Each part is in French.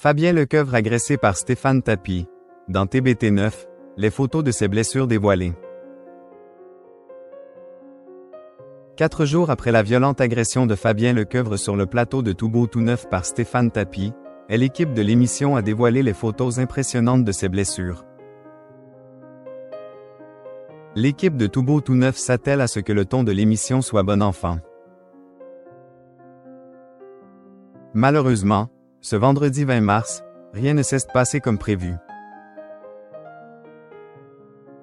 Fabien Lecoeuvre agressé par Stéphane Tapie. Dans TBT9, les photos de ses blessures dévoilées. 4 jours après la violente agression de Fabien Lecoeuvre sur le plateau de Tout beau tout neuf par Stéphane Tapie, l'équipe de l'émission a dévoilé les photos impressionnantes de ses blessures. L'équipe de Tout beau tout neuf s'attelle à ce que le ton de l'émission soit bon enfant. Malheureusement, ce vendredi 20 mars, rien ne s'est passé comme prévu.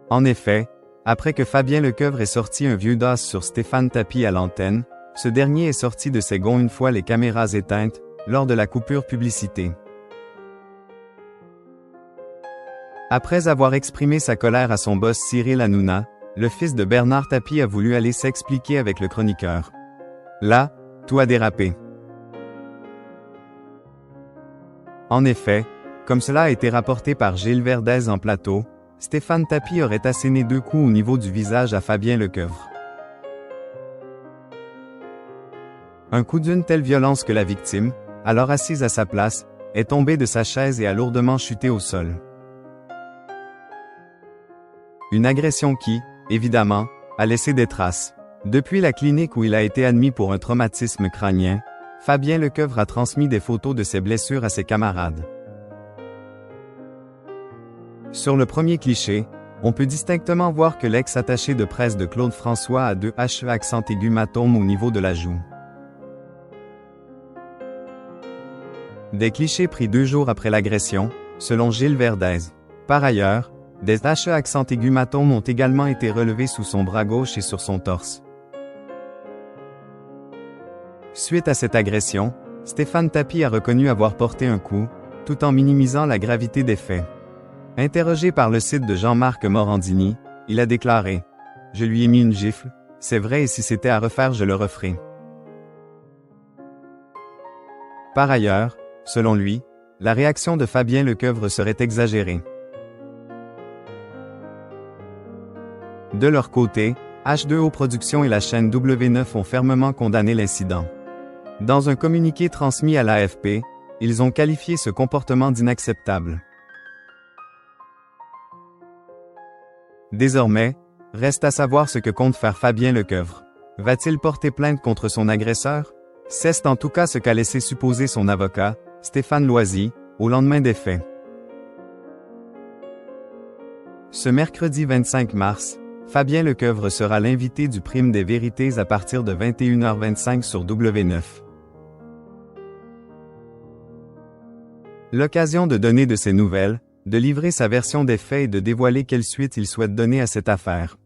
En effet, après que Fabien Lecoeuvre ait sorti un vieux DOS sur Stéphane Tapie à l'antenne, ce dernier est sorti de ses gonds une fois les caméras éteintes, lors de la coupure publicité. Après avoir exprimé sa colère à son boss Cyril Hanouna, le fils de Bernard Tapie a voulu aller s'expliquer avec le chroniqueur. Là, tout a dérapé. En effet, comme cela a été rapporté par Gilles Verdez en plateau, Stéphane Tapie aurait asséné 2 coups au niveau du visage à Fabien Lecoeuvre. Un coup d'une telle violence que la victime, alors assise à sa place, est tombée de sa chaise et a lourdement chuté au sol. Une agression qui, évidemment, a laissé des traces. Depuis la clinique où il a été admis pour un traumatisme crânien, Fabien Lecoeuvre a transmis des photos de ses blessures à ses camarades. Sur le premier cliché, on peut distinctement voir que l'ex-attaché de presse de Claude François a 2 accent aigu hématomes au niveau de la joue. Des clichés pris 2 jours après l'agression, selon Gilles Verdez. Par ailleurs, des accent aigu hématomes ont également été relevés sous son bras gauche et sur son torse. Suite à cette agression, Stéphane Tapie a reconnu avoir porté un coup, tout en minimisant la gravité des faits. Interrogé par le site de Jean-Marc Morandini, il a déclaré « Je lui ai mis une gifle, c'est vrai et si c'était à refaire je le referais ». Par ailleurs, selon lui, la réaction de Fabien Lecoeuvre serait exagérée. De leur côté, H2O Productions et la chaîne W9 ont fermement condamné l'incident. Dans un communiqué transmis à l'AFP, ils ont qualifié ce comportement d'inacceptable. Désormais, reste à savoir ce que compte faire Fabien Lecoeuvre. Va-t-il porter plainte contre son agresseur? C'est en tout cas ce qu'a laissé supposer son avocat, Stéphane Loisy, au lendemain des faits. Ce mercredi 25 mars, Fabien Lecoeuvre sera l'invité du Prime des Vérités à partir de 21h25 sur W9. L'occasion de donner de ses nouvelles, de livrer sa version des faits et de dévoiler quelle suite il souhaite donner à cette affaire.